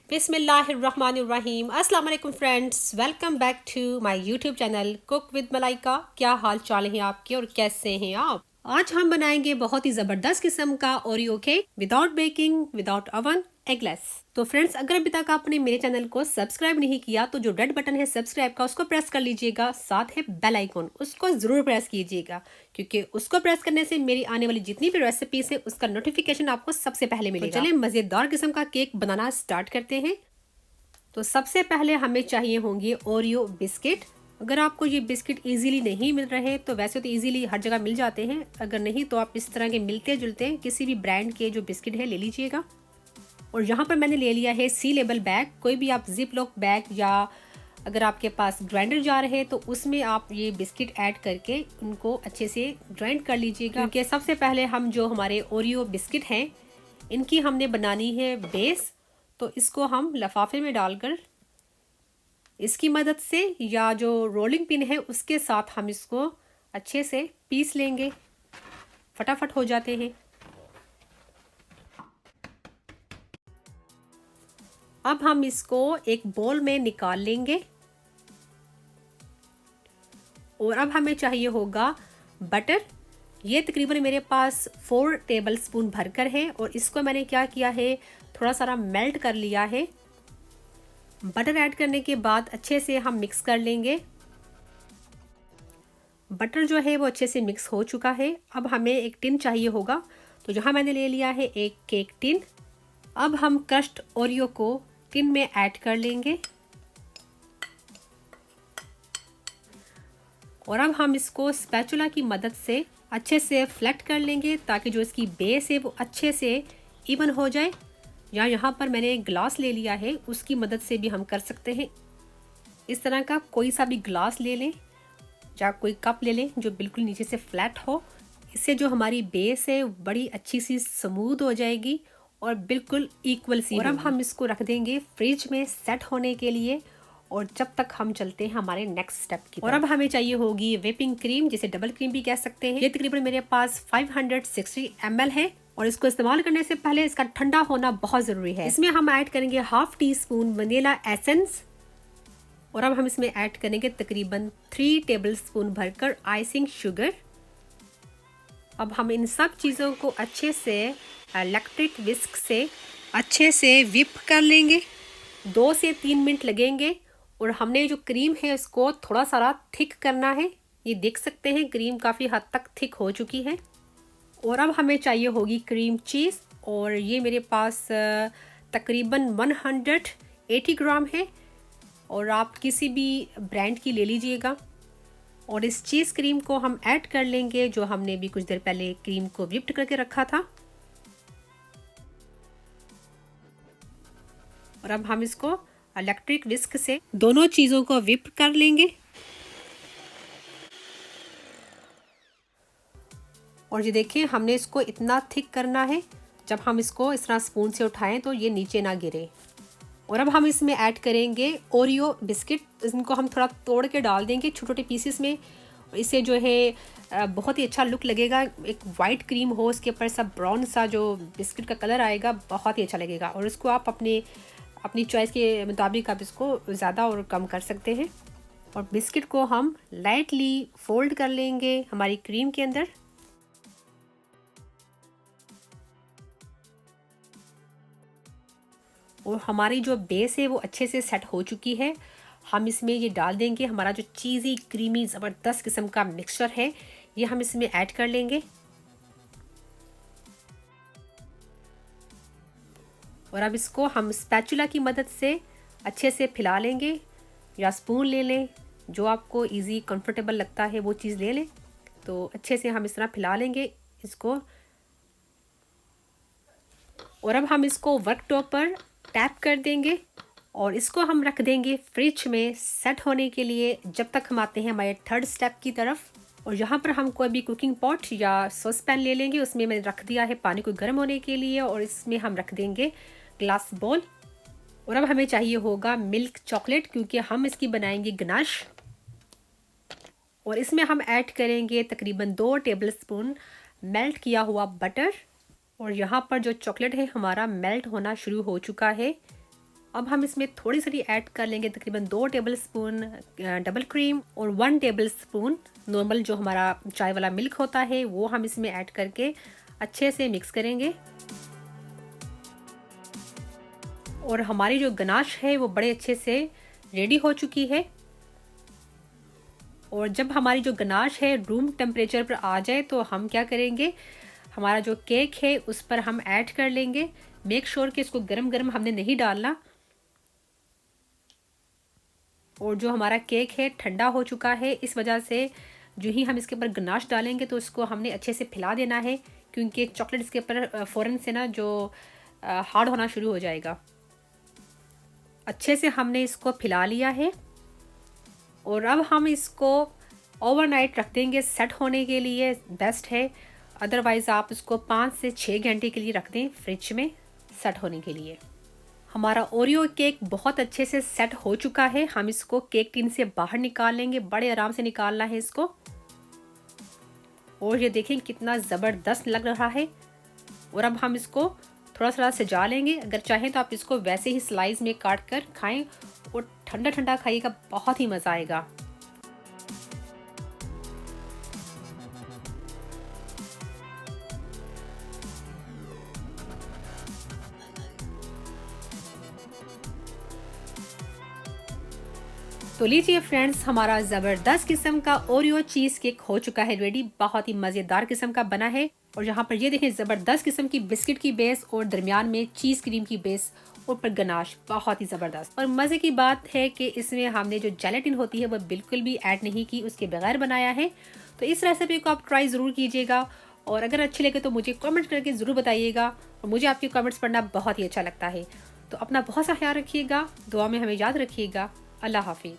बिस्मिल्लाहिर्रहमानिर्रहीम। अस्सलाम वालेकुम friends, welcome back to my YouTube channel cook with Malaika. क्या हाल चाल है आपके और कैसे हैं आप? आज हम बनाएंगे बहुत ही ज़बरदस्त किस्म का Oreo cake without baking, without oven, eggless. तो फ्रेंड्स, अगर अभी तक आपने मेरे चैनल को सब्सक्राइब नहीं किया तो जो रेड बटन है सब्सक्राइब का उसको प्रेस कर लीजिएगा, साथ है बेल आइकन उसको ज़रूर प्रेस कीजिएगा, क्योंकि उसको प्रेस करने से मेरी आने वाली जितनी भी रेसिपीज है उसका नोटिफिकेशन आपको सबसे पहले मिलेगा। तो चलिए मज़ेदार किस्म का केक बनाना स्टार्ट करते हैं। तो सबसे पहले हमें चाहिए होंगे ओरियो बिस्किट। अगर आपको ये बिस्किट इजीली नहीं मिल रहे तो वैसे तो इजीली हर जगह मिल जाते हैं, अगर नहीं तो आप इस तरह के मिलते जुलते किसी भी ब्रांड के जो बिस्किट है ले लीजिएगा। और यहाँ पर मैंने ले लिया है सी लेबल बैग। कोई भी आप जिप लॉक बैग या अगर आपके पास ग्राइंडर जार है तो उसमें आप ये बिस्किट ऐड करके उनको अच्छे से ग्राइंड कर लीजिएगा, क्योंकि सबसे पहले हम जो हमारे ओरियो बिस्किट हैं इनकी हमने बनानी है बेस। तो इसको हम लिफाफे में डालकर इसकी मदद से या जो रोलिंग पिन है उसके साथ हम इसको अच्छे से पीस लेंगे, फटाफट हो जाते हैं। अब हम इसको एक बोल में निकाल लेंगे और अब हमें चाहिए होगा बटर। ये तकरीबन मेरे पास 4 टेबल स्पून भरकर है और इसको मैंने क्या किया है, थोड़ा सारा मेल्ट कर लिया है। बटर ऐड करने के बाद अच्छे से हम मिक्स कर लेंगे। बटर जो है वो अच्छे से मिक्स हो चुका है। अब हमें एक टिन चाहिए होगा, तो जहाँ मैंने ले लिया है एक केक टिन। अब हम क्रश्ड ओरियो को टिन में ऐड कर लेंगे और अब हम इसको स्पैचुला की मदद से अच्छे से फ्लैट कर लेंगे ताकि जो इसकी बेस है वो अच्छे से इवन हो जाए। या यहाँ पर मैंने एक ग्लास ले लिया है, उसकी मदद से भी हम कर सकते हैं। इस तरह का कोई सा भी ग्लास ले लें या कोई कप ले लें जो बिल्कुल नीचे से फ्लैट हो। इससे जो हमारी बेस है बड़ी अच्छी सी स्मूथ हो जाएगी और बिल्कुल इक्वल सी। और अब हम इसको रख देंगे फ्रिज में सेट होने के लिए, और जब तक हम चलते हैं हमारे नेक्स्ट स्टेप की। और अब हमें चाहिए होगी व्हिपिंग क्रीम, जिसे डबल क्रीम भी कह सकते हैं। ये तकरीबन मेरे पास 560 ml है और इसको इस्तेमाल करने से पहले इसका ठंडा होना बहुत ज़रूरी है। इसमें हम ऐड करेंगे half tea spoon vanilla essence और अब हम इसमें ऐड करेंगे तकरीबन 3 टेबल स्पून भरकर आइसिंग शुगर। अब हम इन सब चीज़ों को अच्छे से इलेक्ट्रिक विस्क से अच्छे से व्हिप कर लेंगे। 2 से 3 मिनट लगेंगे और हमने जो क्रीम है इसको थोड़ा सारा थिक करना है। ये देख सकते हैं क्रीम काफ़ी हद तक थिक हो चुकी है। और अब हमें चाहिए होगी क्रीम चीज़, और ये मेरे पास तकरीबन 180 ग्राम है और आप किसी भी ब्रांड की ले लीजिएगा। और इस चीज़ क्रीम को हम ऐड कर लेंगे जो हमने भी कुछ देर पहले क्रीम को व्हिप्ड करके रखा था। और अब हम इसको इलेक्ट्रिक विस्क से दोनों चीज़ों को व्हिप कर लेंगे। और ये देखिए हमने इसको इतना थिक करना है जब हम इसको इस तरह स्पून से उठाएं तो ये नीचे ना गिरे। और अब हम इसमें ऐड करेंगे ओरियो बिस्किट। इनको हम थोड़ा तोड़ के डाल देंगे छोटे छोटे पीसेस में। इससे जो है बहुत ही अच्छा लुक लगेगा। एक वाइट क्रीम हो, उसके ऊपर सब ब्राउन सा जो बिस्किट का कलर आएगा, बहुत ही अच्छा लगेगा। और इसको आप अपनी चॉइस के मुताबिक आप इसको ज़्यादा और कम कर सकते हैं। और बिस्किट को हम लाइटली फोल्ड कर लेंगे हमारी क्रीम के अंदर। और हमारी जो बेस है वो अच्छे से सेट हो चुकी है। हम इसमें ये डाल देंगे हमारा जो चीज़ी क्रीमी ज़बरदस्त किस्म का मिक्सचर है, ये हम इसमें ऐड कर लेंगे। और अब इसको हम स्पैचुला की मदद से अच्छे से फैला लेंगे, या स्पून ले लें, जो आपको इजी कंफर्टेबल लगता है वो चीज़ ले लें। तो अच्छे से हम इस तरह फैला लेंगे इसको। और अब हम इसको वर्क टॉप पर टैप कर देंगे और इसको हम रख देंगे फ्रिज में सेट होने के लिए, जब तक हम आते हैं हमारे थर्ड स्टेप की तरफ। और यहाँ पर हम कोई भी कुकिंग पॉट या सॉस पैन ले लेंगे, उसमें मैंने रख दिया है पानी को गर्म होने के लिए, और इसमें हम रख देंगे ग्लास बोल। और अब हमें चाहिए होगा मिल्क चॉकलेट, क्योंकि हम इसकी बनाएंगे गनाश। और इसमें हम ऐड करेंगे तकरीबन 2 टेबल स्पून मेल्ट किया हुआ बटर। और यहाँ पर जो चॉकलेट है हमारा मेल्ट होना शुरू हो चुका है। अब हम इसमें थोड़ी सी ऐड कर लेंगे, तकरीबन 2 टेबलस्पून डबल क्रीम और 1 टेबलस्पून नॉर्मल जो हमारा चाय वाला मिल्क होता है, वो हम इसमें ऐड करके अच्छे से मिक्स करेंगे। और हमारी जो गनाश है वो बड़े अच्छे से रेडी हो चुकी है। और जब हमारी जो गनाश है रूम टेम्परेचर पर आ जाए तो हम क्या करेंगे, हमारा जो केक है उस पर हम ऐड कर लेंगे। मेक श्योर कि इसको गरम गरम हमने नहीं डालना। और जो हमारा केक है ठंडा हो चुका है, इस वजह से जो ही हम इसके ऊपर गनाश डालेंगे तो इसको हमने अच्छे से फैला देना है, क्योंकि चॉकलेट इसके ऊपर फ़ौरन से ना जो हार्ड होना शुरू हो जाएगा। अच्छे से हमने इसको फैला लिया है और अब हम इसको ओवरनाइट रख देंगे सेट होने के लिए, बेस्ट है। अदरवाइज़ आप इसको 5 से 6 घंटे के लिए रख दें फ्रिज में सेट होने के लिए। हमारा ओरियो केक बहुत अच्छे से सेट हो चुका है। हम इसको केक टिन से बाहर निकाल लेंगे, बड़े आराम से निकालना है इसको। और ये देखें कितना ज़बरदस्त लग रहा है। और अब हम इसको थोड़ा थोड़ा सजा लेंगे। अगर चाहें तो आप इसको वैसे ही स्लाइस में काट कर खाएं और ठंडा ठंडा खाइएगा, बहुत ही मज़ा आएगा। तो लीजिए फ्रेंड्स, हमारा ज़बरदस्त किस्म का ओरियो चीज़ केक हो चुका है रेडी। बहुत ही मज़ेदार किस्म का बना है। और यहाँ पर ये देखें ज़बरदस्त किस्म की बिस्किट की बेस और दरमियान में चीज़ क्रीम की बेस, ऊपर गनाश, बहुत ही ज़बरदस्त। और मज़े की बात है कि इसमें हमने जो जेलेटिन होती है वो बिल्कुल भी ऐड नहीं की, उसके बगैर बनाया है। तो इस रेसिपी को आप ट्राई ज़रूर कीजिएगा और अगर अच्छी लगे तो मुझे कमेंट करके ज़रूर बताइएगा। और मुझे आपके कमेंट्स पढ़ना बहुत ही अच्छा लगता है। तो अपना बहुत सा ख्याल रखिएगा, दुआ में हमें याद रखिएगा। अल्लाह हाफिज़।